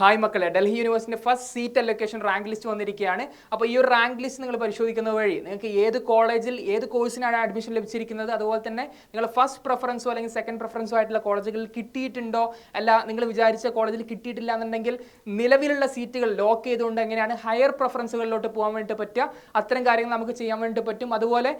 Hi മക്കളെ, ഡൽഹി യൂണിവേഴ്സിറ്റിന്റെ first seat allocation rank list വന്നിരിക്കുകയാണ്. അപ്പോൾ ഈ ഒരു റാങ്ക് ലിസ്റ്റ് നിങ്ങൾ പരിശോധിക്കുന്ന വഴി നിങ്ങൾക്ക് ഏത് കോളേജിൽ ഏത് കോഴ്സിനാണ് അഡ്മിഷൻ ലഭിച്ചിരിക്കുന്നത്, അതുപോലെ തന്നെ നിങ്ങൾ ഫസ്റ്റ് പ്രിഫറൻസോ അല്ലെങ്കിൽ സെക്കൻഡ് പ്രിഫറൻസോ ആയിട്ടുള്ള കോളേജുകളിൽ കിട്ടിയിട്ടുണ്ടോ, അല്ല നിങ്ങൾ വിചാരിച്ച കോളേജിൽ കിട്ടിയിട്ടില്ല എന്നുണ്ടെങ്കിൽ നിലവിലുള്ള സീറ്റുകൾ ലോക്ക് ചെയ്തുകൊണ്ട് എങ്ങനെയാണ് ഹയർ പ്രിഫറൻസുകളിലോട്ട് പോകാൻ വേണ്ടി പറ്റുക, അത്തരം കാര്യങ്ങൾ നമുക്ക് ചെയ്യാൻ വേണ്ടി പറ്റും. അതുപോലെ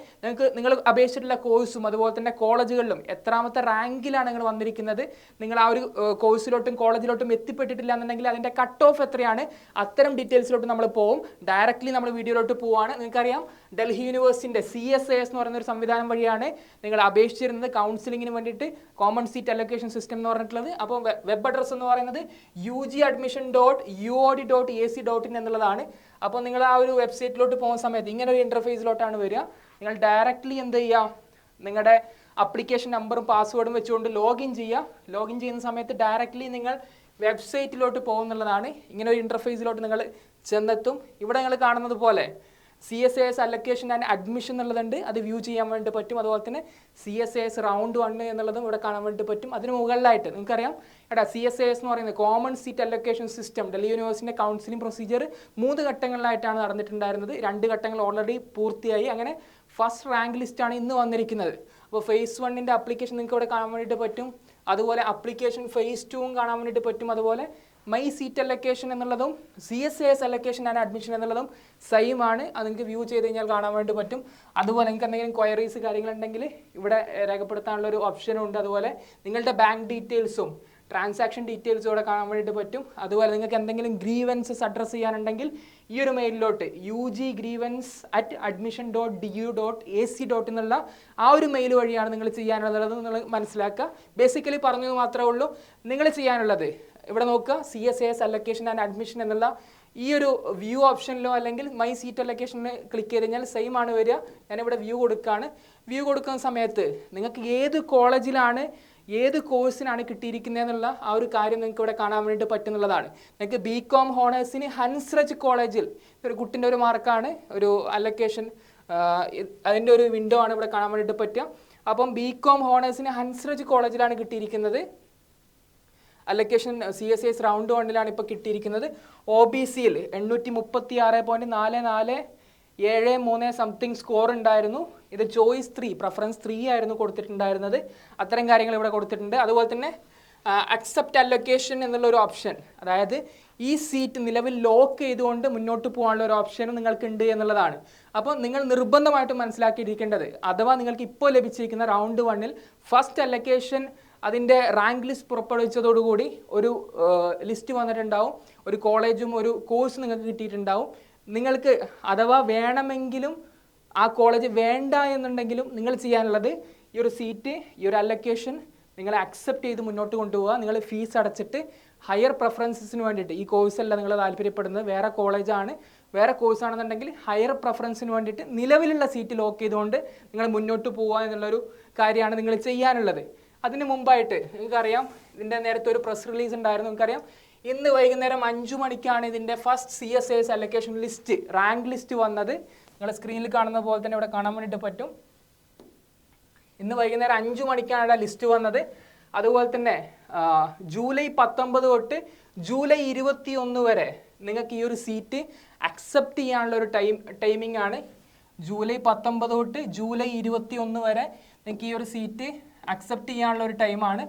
നിങ്ങൾ അപേക്ഷിച്ചിട്ടുള്ള കോഴ്സും അതുപോലെ തന്നെ കോളേജുകളിലും എത്രാമത്തെ റാങ്കിലാണ് നിങ്ങൾ വന്നിരിക്കുന്നത്, നിങ്ങൾ ആ ഒരു കോഴ്സിലോട്ടും കോളേജിലോട്ടും എത്തിപ്പെട്ടിട്ടില്ല എന്നുണ്ടെങ്കിൽ അതിന്റെ കട്ട് ഓഫ് എത്രയാണ്, അത്തരം ഡീറ്റെയിൽസിലോട്ട് നമ്മൾ പോകും. ഡയറക്റ്റ്ലി നമ്മൾ വീഡിയോയിലോട്ട് പോവാണ്. നിങ്ങൾക്കറിയാം ഡൽഹി യൂണിവേഴ്സിറ്റിന്റെ CSAS എന്ന് പറയുന്ന ഒരു സംവിധാനം വഴിയാണ് നിങ്ങൾ അപേക്ഷിച്ചിരുന്നത് കൗൺസിലിങ്ങിന് വേണ്ടിയിട്ട്, കോമൺ സീറ്റ് അലൊക്കേഷൻ സിസ്റ്റം എന്ന് പറഞ്ഞിട്ടുള്ളത്. അപ്പോൾ വെബ് അഡ്രസ് എന്ന് പറയുന്നത് ugadmission.uod.ac.in എന്നുള്ളതാണ്. അപ്പോൾ നിങ്ങൾ ആ ഒരു വെബ്സൈറ്റിലോട്ട് പോകുന്ന സമയത്ത് ഇങ്ങനെ ഒരു ഇന്റർഫേസിലോട്ടാണ് വരിക. നിങ്ങൾ ഡയറക്റ്റ്ലി എന്ത് ചെയ്യുക, നിങ്ങളുടെ അപ്ലിക്കേഷൻ നമ്പറും പാസ്വേഡും വെച്ചുകൊണ്ട് ലോഗിൻ ചെയ്യുക. ലോഗിൻ ചെയ്യുന്ന സമയത്ത് ഡയറക്റ്റ്ലി നിങ്ങൾ വെബ്സൈറ്റിലോട്ട് പോകുന്നുള്ളതാണ്. ഇങ്ങനെ ഒരു ഇന്റർഫേസിലോട്ട് നിങ്ങൾ ചെന്നെത്തും. ഇവിടെ നിങ്ങൾ കാണുന്നത് പോലെ CSAS അലൊക്കേഷൻ ആൻഡ് അഡ്മിഷൻ എന്നുള്ളതുണ്ട്, അത് വ്യൂ ചെയ്യാൻ വേണ്ടി പറ്റും. അതുപോലെ തന്നെ CSAS റൗണ്ട് 1 എന്നുള്ളതും ഇവിടെ കാണാൻ വേണ്ടി പറ്റും. അതിന് മുകളിലായിട്ട് നിങ്ങൾക്കറിയാം CSAS എന്ന് പറയുന്നത് common seat allocation system Delhi യൂണിവേഴ്സിറ്റിന്റെ കൗൺസിലിംഗ് പ്രൊസീജിയർ 3 ഘട്ടങ്ങളിലായിട്ടാണ് നടന്നിട്ടുണ്ടായിരുന്നത്. 2 ഘട്ടങ്ങൾ ഓൾറെഡി പൂർത്തിയായി. അങ്ങനെ ഫസ്റ്റ് റാങ്ക് ലിസ്റ്റാണ് ഇന്ന് വന്നിരിക്കുന്നത്. അപ്പോൾ ഫേസ് 1ന്റെ അപ്ലിക്കേഷൻ നിങ്ങൾക്ക് ഇവിടെ കാണാൻ വേണ്ടിയിട്ട് പറ്റും. അതുപോലെ അപ്ലിക്കേഷൻ ഫേസ് 2 കാണാൻ വേണ്ടിയിട്ട് പറ്റും. അതുപോലെ മൈ സീറ്റ് അലൊക്കേഷൻ എന്നുള്ളതും CSAS അലൊക്കേഷൻ ആൻഡ് അഡ്മിഷൻ എന്നുള്ളതും സെയിം ആണ്. അത് നിങ്ങൾക്ക് വ്യൂ ചെയ്ത് കഴിഞ്ഞാൽ കാണാൻ വേണ്ടി പറ്റും. അതുപോലെ നിങ്ങൾക്ക് എന്തെങ്കിലും ക്വയറീസ് കാര്യങ്ങളുണ്ടെങ്കിൽ ഇവിടെ രേഖപ്പെടുത്താനുള്ള ഒരു ഓപ്ഷനും ഉണ്ട്. അതുപോലെ നിങ്ങളുടെ ബാങ്ക് ഡീറ്റെയിൽസും ട്രാൻസാക്ഷൻ ഡീറ്റെയിൽസും ഇവിടെ കാണാൻ വേണ്ടിയിട്ട് പറ്റും. അതുപോലെ നിങ്ങൾക്ക് എന്തെങ്കിലും ഗ്രീവൻസസ് അഡ്രസ്സ് ചെയ്യാനുണ്ടെങ്കിൽ ഈ ഒരു മെയിലിലോട്ട് uggrievances@admission.du.ac. എന്നുള്ള ആ ഒരു മെയിൽ വഴിയാണ് നിങ്ങൾ ചെയ്യാനുള്ളത്. നിങ്ങൾ മനസ്സിലാക്കുക. ബേസിക്കലി പറഞ്ഞത് മാത്രമേ ഉള്ളൂ. നിങ്ങൾ ചെയ്യാനുള്ളത് ഇവിടെ നോക്കുക, CSAS അലൊക്കേഷൻ ആൻഡ് അഡ്മിഷൻ എന്നുള്ള ഈ ഒരു വ്യൂ ഓപ്ഷനിലോ അല്ലെങ്കിൽ മൈ സീറ്റ് അലൊക്കേഷനിൽ ക്ലിക്ക് ചെയ്ത് കഴിഞ്ഞാൽ സെയിം ആണ് വരിക. ഞാനിവിടെ വ്യൂ കൊടുക്കുകയാണ്. വ്യൂ കൊടുക്കുന്ന സമയത്ത് നിങ്ങൾക്ക് ഏത് കോളേജിലാണ് ഏത് കോഴ്സിനാണ് കിട്ടിയിരിക്കുന്നതെന്നുള്ള ആ ഒരു കാര്യം നിങ്ങൾക്ക് ഇവിടെ കാണാൻ വേണ്ടിയിട്ട് പറ്റുന്നുള്ളതാണ്. നിങ്ങൾക്ക് BCom ഹോണേഴ്സിന് ഹൻസ്രജ് കോളേജിൽ ഒരു കുട്ടിൻ്റെ ഒരു മാർക്കാണ്, ഒരു അലൊക്കേഷൻ, അതിൻ്റെ ഒരു വിൻഡോ ആണ് ഇവിടെ കാണാൻ വേണ്ടിയിട്ട് പറ്റുക. അപ്പം BCom ഹോണേഴ്സിന് ഹൻസ്രജ് കോളേജിലാണ് കിട്ടിയിരിക്കുന്നത്. അലൊക്കേഷൻ CSAS റൗണ്ട് 1ലാണ് ഇപ്പോൾ കിട്ടിയിരിക്കുന്നത്. OBCയിൽ 836.4473 സംതിങ് സ്കോർ ഉണ്ടായിരുന്നു. ഇത് ചോയ്സ് 3 പ്രിഫറൻസ് 3 ആയിരുന്നു കൊടുത്തിട്ടുണ്ടായിരുന്നത്. അത്തരം കാര്യങ്ങൾ ഇവിടെ കൊടുത്തിട്ടുണ്ട്. അതുപോലെ തന്നെ അക്സെപ്റ്റ് അലൊക്കേഷൻ എന്നുള്ള ഒരു ഓപ്ഷൻ, അതായത് ഈ സീറ്റ് നിലവിൽ ലോക്ക് ചെയ്തുകൊണ്ട് മുന്നോട്ട് പോകാനുള്ള ഒരു ഓപ്ഷനും നിങ്ങൾക്കുണ്ട് എന്നുള്ളതാണ്. അപ്പോൾ നിങ്ങൾ നിർബന്ധമായിട്ടും മനസ്സിലാക്കിയിരിക്കേണ്ടത്, അഥവാ നിങ്ങൾക്ക് ഇപ്പോൾ ലഭിച്ചിരിക്കുന്ന റൗണ്ട് 1ൽ ഫസ്റ്റ് അലൊക്കേഷൻ അതിൻ്റെ റാങ്ക് ലിസ്റ്റ് പുറപ്പെടുവിച്ചതോടുകൂടി ഒരു ലിസ്റ്റ് വന്നിട്ടുണ്ടാവും, ഒരു കോളേജും ഒരു കോഴ്സ് നിങ്ങൾക്ക് കിട്ടിയിട്ടുണ്ടാവും. നിങ്ങൾക്ക് അഥവാ വേണമെങ്കിലും ആ കോളേജ് വേണ്ട എന്നുണ്ടെങ്കിലും നിങ്ങൾ ചെയ്യാനുള്ളത് ഈ ഒരു സീറ്റ്, ഈ ഒരു അലൊക്കേഷൻ നിങ്ങൾ അക്സെപ്റ്റ് ചെയ്ത് മുന്നോട്ട് കൊണ്ടുപോകുക. നിങ്ങൾ ഫീസ് അടച്ചിട്ട് ഹയർ പ്രിഫറൻസിന് വേണ്ടിയിട്ട്, ഈ കോഴ്സല്ല നിങ്ങൾ താല്പര്യപ്പെടുന്നത്, വേറെ കോളേജാണ്, വേറെ കോഴ്സാണെന്നുണ്ടെങ്കിൽ ഹയർ പ്രിഫറൻസിന് വേണ്ടിയിട്ട് നിലവിലുള്ള സീറ്റ് ലോക്ക് ചെയ്തുകൊണ്ട് നിങ്ങൾ മുന്നോട്ട് പോവുക എന്നുള്ളൊരു കാര്യമാണ് നിങ്ങൾ ചെയ്യാനുള്ളത്. അതിന് മുമ്പായിട്ട് നിങ്ങൾക്കറിയാം ഇതിൻ്റെ നേരത്തെ ഒരു പ്രസ് റിലീസ് ഉണ്ടായിരുന്നു. നിങ്ങൾക്കറിയാം ഇന്ന് വൈകുന്നേരം 5 മണിക്കാണ് ഇതിൻ്റെ first CSAS allocation list, rank list വന്നത്. നിങ്ങൾ സ്ക്രീനിൽ കാണുന്ന പോലെ തന്നെ ഇവിടെ കാണാൻ വേണ്ടിയിട്ട് പറ്റും. ഇന്ന് വൈകുന്നേരം 5 മണിക്കാണ് ലിസ്റ്റ് വന്നത്. അതുപോലെ തന്നെ ജൂലൈ 19 തൊട്ട് ജൂലൈ 21 വരെ നിങ്ങൾക്ക് ഈ ഒരു സീറ്റ് അക്സെപ്റ്റ് ചെയ്യാനുള്ള ഒരു ടൈമിംഗ് ആണ്. ജൂലൈ 19 തൊട്ട് ജൂലൈ 21 വരെ നിങ്ങൾക്ക് ഈ ഒരു സീറ്റ് അക്സെപ്റ്റ് ചെയ്യാനുള്ള ഒരു ടൈമാണ്.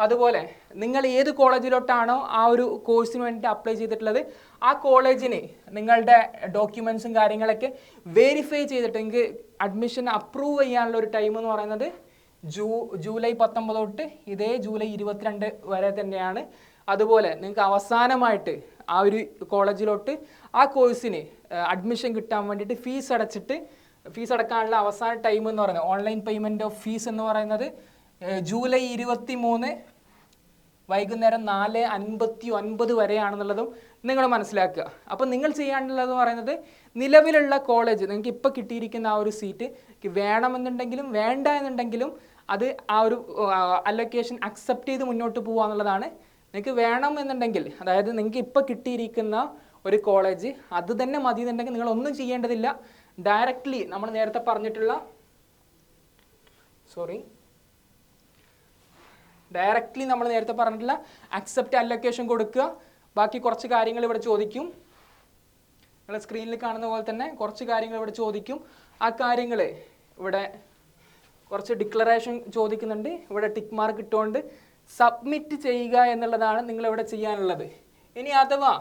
അതുപോലെ നിങ്ങൾ ഏത് കോളേജിലോട്ടാണോ ആ ഒരു കോഴ്സിന് വേണ്ടിയിട്ട് അപ്ലൈ ചെയ്തിട്ടുള്ളത്, ആ കോളേജിന് നിങ്ങളുടെ ഡോക്യുമെൻറ്റ്സും കാര്യങ്ങളൊക്കെ വെരിഫൈ ചെയ്തിട്ട് നിങ്ങൾക്ക് അഡ്മിഷൻ അപ്രൂവ് ചെയ്യാനുള്ള ഒരു ടൈം എന്ന് പറയുന്നത് ജൂലൈ 19 തൊട്ട് ഇതേ ജൂലൈ 22 വരെ തന്നെയാണ്. അതുപോലെ നിങ്ങൾക്ക് അവസാനമായിട്ട് ആ ഒരു കോളേജിലോട്ട് ആ കോഴ്സിന് അഡ്മിഷൻ കിട്ടാൻ വേണ്ടിയിട്ട് ഫീസ് അടക്കാനുള്ള അവസാന ടൈം എന്ന് പറയുന്നത്, ഓൺലൈൻ പേയ്മെൻറ്റ് ഓഫ് ഫീസ് എന്ന് പറയുന്നത് ജൂലൈ 23 വൈകുന്നേരം 4:59 വരെയാണെന്നുള്ളതും നിങ്ങൾ മനസ്സിലാക്കുക. അപ്പോൾ നിങ്ങൾ ചെയ്യാനുള്ളതെന്ന് പറയുന്നത് നിലവിലുള്ള കോളേജ്, നിങ്ങൾക്ക് ഇപ്പോൾ കിട്ടിയിരിക്കുന്ന ആ ഒരു സീറ്റ് വേണമെന്നുണ്ടെങ്കിലും വേണ്ട എന്നുണ്ടെങ്കിലും അത് ആ ഒരു അലൊക്കേഷൻ അക്സെപ്റ്റ് ചെയ്ത് മുന്നോട്ട് പോകുക എന്നുള്ളതാണ്. നിങ്ങൾക്ക് വേണം എന്നുണ്ടെങ്കിൽ, അതായത് നിങ്ങൾക്ക് ഇപ്പോൾ കിട്ടിയിരിക്കുന്ന ഒരു കോളേജ് അത് തന്നെ മതി എന്നുണ്ടെങ്കിൽ നിങ്ങളൊന്നും ചെയ്യേണ്ടതില്ല. ഡയറക്റ്റ്ലി നമ്മൾ നേരത്തെ പറഞ്ഞിട്ടുള്ള ഡയറക്റ്റ്ലി നമ്മൾ നേരത്തെ പറഞ്ഞിട്ടുള്ള അക്സെപ്റ്റ് അലൊക്കേഷൻ കൊടുക്കുക. ബാക്കി കുറച്ച് കാര്യങ്ങൾ ഇവിടെ ചോദിക്കും. നിങ്ങൾ സ്ക്രീനിൽ കാണുന്ന പോലെ തന്നെ കുറച്ച് കാര്യങ്ങൾ ഇവിടെ ചോദിക്കും. ആ കാര്യങ്ങൾ ഇവിടെ കുറച്ച് ഡിക്ലറേഷൻ ചോദിക്കുന്നുണ്ട്. ഇവിടെ ടിക്ക് മാർക്ക് ഇട്ടുകൊണ്ട് സബ്മിറ്റ് ചെയ്യുക എന്നുള്ളതാണ് നിങ്ങളിവിടെ ചെയ്യാനുള്ളത്. ഇനി അഥവാ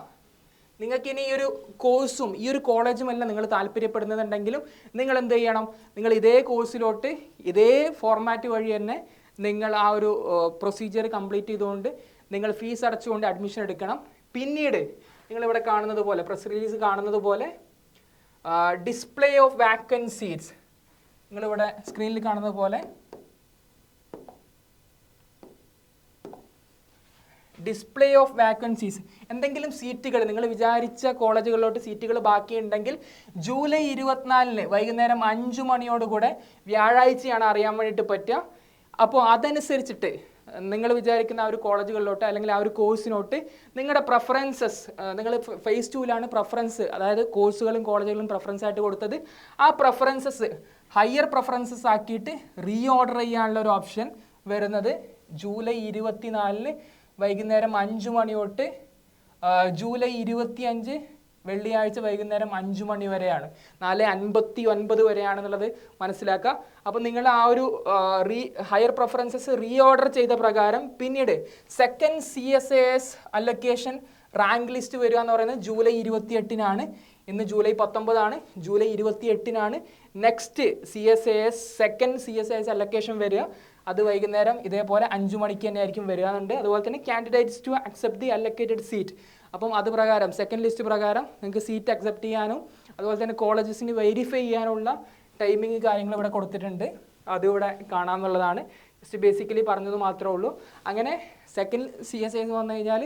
നിങ്ങൾക്ക് ഇനി ഈ ഒരു കോഴ്സും ഈ ഒരു കോളേജുമല്ല നിങ്ങൾ താല്പര്യപ്പെടുന്നുണ്ടെങ്കിലും നിങ്ങൾ എന്ത് ചെയ്യണം, നിങ്ങൾ ഇതേ കോഴ്സിലോട്ട് ഇതേ ഫോർമാറ്റ് വഴി തന്നെ നിങ്ങൾ ആ ഒരു പ്രൊസീജിയർ കംപ്ലീറ്റ് ചെയ്തുകൊണ്ട് നിങ്ങൾ ഫീസ് അടച്ചുകൊണ്ട് അഡ്മിഷൻ എടുക്കണം. പിന്നീട് നിങ്ങളിവിടെ കാണുന്നത് പോലെ പ്രസ് റിലീസ് കാണുന്നത് പോലെ ഡിസ്പ്ലേ ഓഫ് വാക്കൻസീസ് നിങ്ങളിവിടെ സ്ക്രീനിൽ കാണുന്നത് പോലെ ഡിസ്പ്ലേ ഓഫ് വാക്കൻസീസ് എന്തെങ്കിലും സീറ്റുകൾ നിങ്ങൾ വിചാരിച്ച കോളേജുകളിലോട്ട് സീറ്റുകൾ ബാക്കിയുണ്ടെങ്കിൽ ജൂലൈ 24 വൈകുന്നേരം 5 മണിയോടുകൂടെ വ്യാഴാഴ്ചയാണ് അറിയാൻ വേണ്ടിയിട്ട് പറ്റുക. അപ്പോൾ അതനുസരിച്ചിട്ട് നിങ്ങൾ വിചാരിക്കുന്ന ആ ഒരു കോളേജുകളിലോട്ട് അല്ലെങ്കിൽ ആ ഒരു കോഴ്സിനോട്ട് നിങ്ങളുടെ പ്രിഫറൻസസ് നിങ്ങൾ ഫേസ് 2ലാണ് പ്രിഫറൻസ്, അതായത് കോഴ്സുകളും കോളേജുകളും പ്രിഫറൻസ് ആയിട്ട് കൊടുത്തത്. ആ പ്രിഫറൻസസ് ഹയർ പ്രിഫറൻസസ് ആക്കിയിട്ട് റീ ഓർഡർ ചെയ്യാനുള്ള ഒരു ഓപ്ഷൻ വരുന്നത് ജൂലൈ 24 വൈകുന്നേരം 5 മണി തൊട്ട് ജൂലൈ 25 വെള്ളിയാഴ്ച വൈകുന്നേരം 5 മണി വരെയാണ്, 4:59 വരെയാണെന്നുള്ളത് മനസ്സിലാക്കുക. അപ്പോൾ നിങ്ങൾ ആ ഒരു ഹയർ പ്രിഫറൻസസ് റീ ഓർഡർ ചെയ്ത പ്രകാരം പിന്നീട് second CSAS allocation rank list വരിക എന്ന് പറയുന്നത് ജൂലൈ 28-നാണ്. ഇന്ന് ജൂലൈ 19 ജൂലൈ 28-നാണ് നെക്സ്റ്റ് സെക്കൻഡ് CSAS അലൊക്കേഷൻ വരിക. അത് വൈകുന്നേരം ഇതേപോലെ 5 മണിക്ക് തന്നെ ആയിരിക്കും വരികയെന്നുണ്ട്. അതുപോലെ തന്നെ candidates to accept the allocated seat, അപ്പം അത് പ്രകാരം സെക്കൻഡ് ലിസ്റ്റ് പ്രകാരം നിങ്ങൾക്ക് സീറ്റ് അക്സെപ്റ്റ് ചെയ്യാനും അതുപോലെ തന്നെ കോളേജസിന് വെരിഫൈ ചെയ്യാനുള്ള ടൈമിങ് കാര്യങ്ങൾ ഇവിടെ കൊടുത്തിട്ടുണ്ട്. അതിവിടെ കാണാമെന്നുള്ളതാണ്. ജസ്റ്റ് ബേസിക്കലി പറഞ്ഞത് മാത്രമേ ഉള്ളൂ. അങ്ങനെ സെക്കൻഡ് CSAS എന്ന് പറഞ്ഞു കഴിഞ്ഞാൽ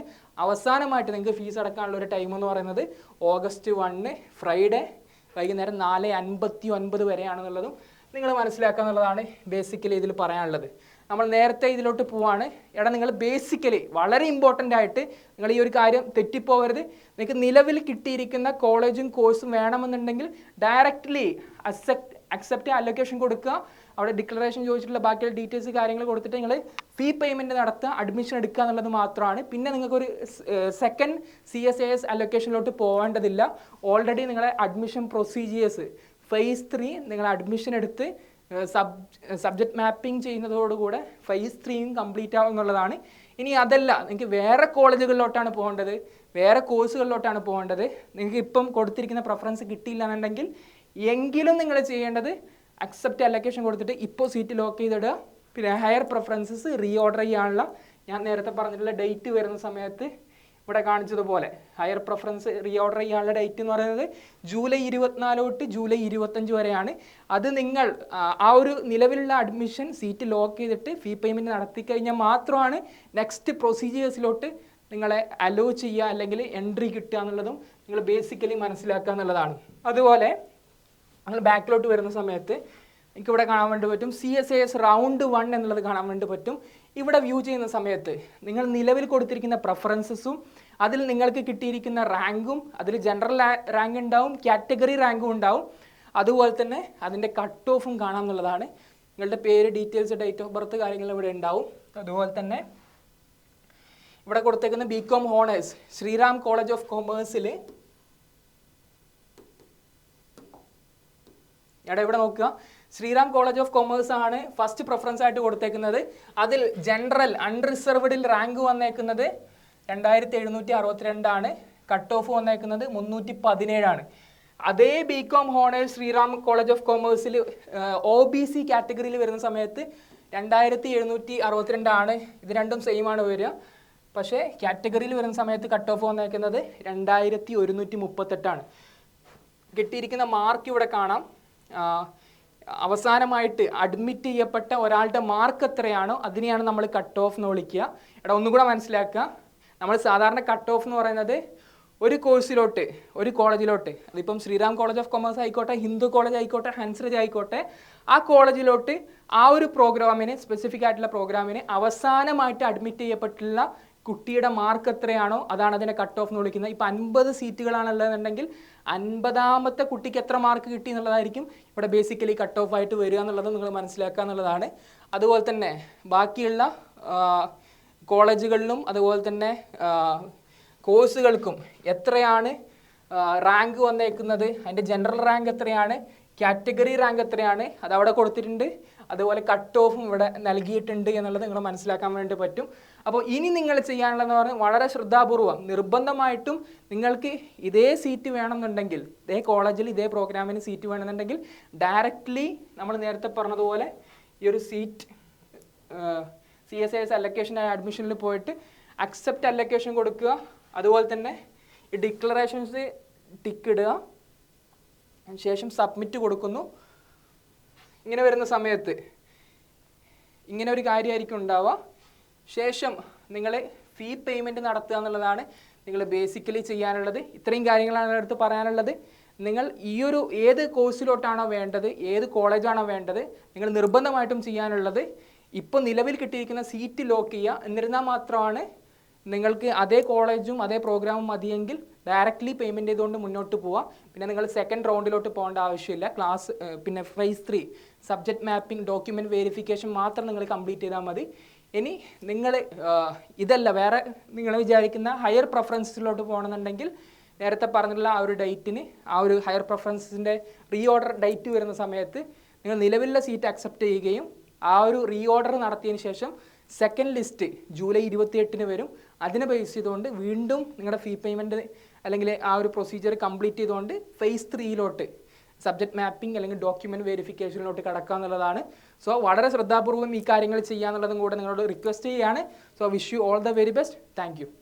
അവസാനമായിട്ട് നിങ്ങൾക്ക് ഫീസ് അടക്കാനുള്ള ഒരു ടൈം എന്ന് പറയുന്നത് ഓഗസ്റ്റ് 1 ഫ്രൈഡേ വൈകുന്നേരം 4:59 വരെയാണെന്നുള്ളതും നിങ്ങൾ മനസ്സിലാക്കുക എന്നുള്ളതാണ് ബേസിക്കലി ഇതിൽ പറയാനുള്ളത്. നമ്മൾ നേരത്തെ ഇതിലോട്ട് പോവാണ്. എടാ നിങ്ങൾ ബേസിക്കലി വളരെ ഇമ്പോർട്ടൻ്റ് ആയിട്ട് നിങ്ങൾ ഈ ഒരു കാര്യം തെറ്റിപ്പോവരുത്. നിങ്ങൾക്ക് നിലവിൽ കിട്ടിയിരിക്കുന്ന കോളേജും കോഴ്സും വേണമെന്നുണ്ടെങ്കിൽ ഡയറക്റ്റ്ലി അക്സെപ്റ്റ് അലൊക്കേഷൻ കൊടുക്കുക. അവിടെ ഡിക്ലറേഷൻ ചോദിച്ചിട്ടുള്ള ബാക്കിയുള്ള ഡീറ്റെയിൽസ് കാര്യങ്ങൾ കൊടുത്തിട്ട് നിങ്ങൾ ഫീ പേയ്മെൻറ്റ് നടത്തുക, അഡ്മിഷൻ എടുക്കുക എന്നുള്ളത് മാത്രമാണ്. പിന്നെ നിങ്ങൾക്കൊരു സെക്കൻഡ് CSAS അലൊക്കേഷനിലോട്ട് പോകേണ്ടതില്ല. ഓൾറെഡി നിങ്ങളെ അഡ്മിഷൻ പ്രൊസീജിയേഴ്സ് ഫേസ് 3 നിങ്ങൾ അഡ്മിഷൻ എടുത്ത് സബ്ജക്റ്റ് മാപ്പിംഗ് ചെയ്യുന്നതോടുകൂടെ ഫേസ് 3യും കംപ്ലീറ്റ് ആവും എന്നുള്ളതാണ്. ഇനി അതല്ല നിങ്ങൾക്ക് വേറെ കോളേജുകളിലോട്ടാണ് പോകേണ്ടത്, വേറെ കോഴ്സുകളിലോട്ടാണ് പോകേണ്ടത്, നിങ്ങൾക്ക് ഇപ്പം കൊടുത്തിരിക്കുന്ന പ്രിഫറൻസ് കിട്ടിയില്ല എന്നുണ്ടെങ്കിൽ എങ്കിലും നിങ്ങൾ ചെയ്യേണ്ടത് അക്സെപ്റ്റ് അലൊക്കേഷൻ കൊടുത്തിട്ട് ഇപ്പോൾ സീറ്റ് ലോക്ക് ചെയ്തിടുക. പിന്നെ ഹയർ പ്രിഫറൻസസ് റീ ഓർഡർ ചെയ്യാനുള്ള ഞാൻ നേരത്തെ പറഞ്ഞിട്ടുള്ള ഡേറ്റ് വരുന്ന സമയത്ത് ഇവിടെ കാണിച്ചതുപോലെ ഹയർ പ്രിഫറൻസ് റീ ഓർഡർ ചെയ്യാനുള്ള ഡേറ്റ് എന്ന് പറയുന്നത് ജൂലൈ 24 തൊട്ട് ജൂലൈ 25 വരെയാണ്. അത് നിങ്ങൾ ആ ഒരു നിലവിലുള്ള അഡ്മിഷൻ സീറ്റ് ലോക്ക് ചെയ്തിട്ട് ഫീ പേയ്മെൻറ്റ് നടത്തി കഴിഞ്ഞാൽ മാത്രമാണ് നെക്സ്റ്റ് പ്രൊസീജിയേഴ്സിലോട്ട് നിങ്ങളെ അലോ ചെയ്യുക അല്ലെങ്കിൽ എൻട്രി കിട്ടുക എന്നുള്ളതും നിങ്ങൾ ബേസിക്കലി മനസ്സിലാക്കുക എന്നുള്ളതാണ്. അതുപോലെ നിങ്ങൾ ബാക്കിലോട്ട് വരുന്ന സമയത്ത് എനിക്കിവിടെ കാണാൻ വേണ്ടി പറ്റും CSAS റൗണ്ട് 1 എന്നുള്ളത് കാണാൻ വേണ്ടി പറ്റും. ഇവിടെ വ്യൂ ചെയ്യുന്ന സമയത്ത് നിങ്ങൾ നിലവിൽ കൊടുത്തിരിക്കുന്ന പ്രിഫറൻസസും അതിൽ നിങ്ങൾക്ക് കിട്ടിയിരിക്കുന്ന റാങ്കും, അതിൽ ജനറൽ റാങ്ക് ഉണ്ടാവും, കാറ്റഗറി റാങ്കും ഉണ്ടാവും, അതുപോലെ തന്നെ അതിൻ്റെ കട്ട് ഓഫും കാണാമെന്നുള്ളതാണ്. നിങ്ങളുടെ പേര്, ഡീറ്റെയിൽസ്, ഡേറ്റ് ഓഫ് ബർത്ത് കാര്യങ്ങൾ ഇവിടെ ഉണ്ടാവും. അതുപോലെ തന്നെ ഇവിടെ കൊടുത്തേക്കുന്ന BCom honours Shriram College of കൊമേഴ്സിൽ ഇവിടെ നോക്കുക, ശ്രീറാം കോളേജ് ഓഫ് കൊമേഴ്സ് ആണ് ഫസ്റ്റ് പ്രിഫറൻസ് ആയിട്ട് കൊടുത്തേക്കുന്നത്. അതിൽ ജനറൽ അൺറിസർവ്ഡിൽ റാങ്ക് വന്നേക്കുന്നത് 2762 ആണ്. കട്ട് ഓഫ് വന്നേക്കുന്നത് 317 അതേ BCom honours Shriram College of കൊമേഴ്സിൽ OBC കാറ്റഗറിയിൽ വരുന്ന സമയത്ത് 2762 ആണ്. ഇത് രണ്ടും സെയിം ആണ് വരിക. പക്ഷേ കാറ്റഗറിയിൽ വരുന്ന സമയത്ത് കട്ട് ഓഫ് വന്നേക്കുന്നത് 2138 കിട്ടിയിരിക്കുന്ന മാർക്ക് ഇവിടെ കാണാം. അവസാനമായിട്ട് അഡ്മിറ്റ് ചെയ്യപ്പെട്ട ഒരാളുടെ മാർക്ക് എത്രയാണോ അതിനെയാണ് നമ്മൾ കട്ട് ഓഫ് എന്ന് വിളിക്കുക. ഒന്നുകൂടെ മനസ്സിലാക്കുക, നമ്മൾ സാധാരണ കട്ട് ഓഫ് എന്ന് പറയുന്നത് ഒരു കോഴ്സിലോട്ട്, ഒരു കോളേജിലോട്ട്, അതിപ്പം ശ്രീറാം കോളേജ് ഓഫ് കൊമേഴ്സ് ആയിക്കോട്ടെ, ഹിന്ദു കോളേജ് ആയിക്കോട്ടെ, ഹൻസ്രജ് ആയിക്കോട്ടെ, ആ കോളേജിലോട്ട് ആ ഒരു പ്രോഗ്രാമിന്, സ്പെസിഫിക് ആയിട്ടുള്ള പ്രോഗ്രാമിന് അവസാനമായിട്ട് അഡ്മിറ്റ് ചെയ്യപ്പെട്ടുള്ള കുട്ടിയുടെ മാർക്ക് എത്രയാണോ അതാണ് അതിനെ കട്ട് ഓഫ് എന്ന് വിളിക്കുന്നത്. ഇപ്പം 50 സീറ്റുകളാണുള്ളതെന്നുണ്ടെങ്കിൽ 50ാമത്തെ കുട്ടിക്ക് എത്ര മാർക്ക് കിട്ടി എന്നുള്ളതായിരിക്കും ഇവിടെ ബേസിക്കലി കട്ട് ഓഫ് ആയിട്ട് വരിക എന്നുള്ളത് നിങ്ങൾ മനസ്സിലാക്കുക എന്നുള്ളതാണ്. അതുപോലെ തന്നെ ബാക്കിയുള്ള കോളേജുകളിലും അതുപോലെ തന്നെ കോഴ്സുകൾക്കും എത്രയാണ് റാങ്ക് വന്നേക്കുന്നത്, അതിൻ്റെ ജനറൽ റാങ്ക് എത്രയാണ്, കാറ്റഗറി റാങ്ക് എത്രയാണ്, അതവിടെ കൊടുത്തിട്ടുണ്ട്. അതുപോലെ കട്ട് ഓഫും ഇവിടെ നൽകിയിട്ടുണ്ട് എന്നുള്ളത് നിങ്ങൾ മനസ്സിലാക്കാൻ വേണ്ടി പറ്റും. അപ്പോൾ ഇനി നിങ്ങൾ ചെയ്യാനുള്ളതെന്ന് പറഞ്ഞാൽ വളരെ ശ്രദ്ധാപൂർവം നിർബന്ധമായിട്ടും നിങ്ങൾക്ക് ഇതേ സീറ്റ് വേണമെന്നുണ്ടെങ്കിൽ, ഇതേ കോളേജിൽ ഇതേ പ്രോഗ്രാമിന് സീറ്റ് വേണമെന്നുണ്ടെങ്കിൽ ഡയറക്റ്റ്ലി നമ്മൾ നേരത്തെ പറഞ്ഞതുപോലെ ഈ ഒരു സീറ്റ് CSIS അലൊക്കേഷൻ അഡ്മിഷനിൽ പോയിട്ട് അക്സെപ്റ്റ് അലൊക്കേഷൻ കൊടുക്കുക. അതുപോലെ തന്നെ ഈ ഡിക്ലറേഷൻസ് ടിക്ക് ഇടുക, ശേഷം സബ്മിറ്റ് കൊടുക്കുന്നു. ഇങ്ങനെ വരുന്ന സമയത്ത് ഇങ്ങനെ ഒരു കാര്യമായിരിക്കും ഉണ്ടാവുക. ശേഷം നിങ്ങൾ ഫീ പേയ്മെൻറ്റ് നടത്തുക എന്നുള്ളതാണ് നിങ്ങൾ ബേസിക്കലി ചെയ്യാനുള്ളത്. ഇത്രയും കാര്യങ്ങളാണ് അടുത്ത് പറയാനുള്ളത്. നിങ്ങൾ ഈ ഒരു ഏത് കോഴ്സിലോട്ടാണോ വേണ്ടത്, ഏത് കോളേജാണോ വേണ്ടത്, നിങ്ങൾ നിർബന്ധമായിട്ടും ചെയ്യാനുള്ളത് ഇപ്പോൾ നിലവിൽ കിട്ടിയിരിക്കുന്ന സീറ്റ് ലോക്ക് ചെയ്യുക. എന്നിരുന്നാൽ മാത്രമാണ് നിങ്ങൾക്ക് അതേ കോളേജും അതേ പ്രോഗ്രാമും മതിയെങ്കിൽ ഡയറക്റ്റ്ലി പേയ്മെൻറ്റ് ചെയ്തുകൊണ്ട് മുന്നോട്ട് പോവാം. പിന്നെ നിങ്ങൾ സെക്കൻഡ് റൗണ്ടിലോട്ട് പോകേണ്ട ആവശ്യമില്ല. ക്ലാസ് പിന്നെ phase 3 subject mapping, document verification മാത്രം നിങ്ങൾ കംപ്ലീറ്റ് ചെയ്താൽ മതി. ഇനി നിങ്ങൾ ഇതല്ല വേറെ നിങ്ങൾ വിചാരിക്കുന്ന ഹയർ പ്രിഫറൻസിലോട്ട് പോകണമെന്നുണ്ടെങ്കിൽ നേരത്തെ പറഞ്ഞിട്ടുള്ള ആ ഒരു ഡേറ്റിന്, ആ ഒരു ഹയർ പ്രിഫറൻസിൻ്റെ റീ ഓർഡർ ഡേറ്റ് വരുന്ന സമയത്ത് നിങ്ങൾ നിലവിലുള്ള സീറ്റ് അക്സെപ്റ്റ് ചെയ്യുകയും ആ ഒരു റീ ഓർഡർ നടത്തിയതിന് ശേഷം സെക്കൻഡ് ലിസ്റ്റ് ജൂലൈ 28-ന് വരും. അതിനെ ബേസ് ചെയ്തുകൊണ്ട് വീണ്ടും നിങ്ങളുടെ ഫീ പേയ്മെൻറ്റ് അല്ലെങ്കിൽ ആ ഒരു പ്രൊസീജിയർ കംപ്ലീറ്റ് ചെയ്തുകൊണ്ട് ഫേസ് 3 സബ്ജക്റ്റ് മാപ്പിംഗ് അല്ലെങ്കിൽ ഡോക്യുമെൻറ്റ് വെരിഫിക്കേഷനിലോട്ട് കടക്കുക എന്നുള്ളതാണ്. സോ വളരെ ശ്രദ്ധാപൂർവ്വം ഈ കാര്യങ്ങൾ ചെയ്യാന്നുള്ളതും കൂടെ നിങ്ങളോട് റിക്വസ്റ്റ് ചെയ്യുകയാണ്. So wish you all the very best. Thank you.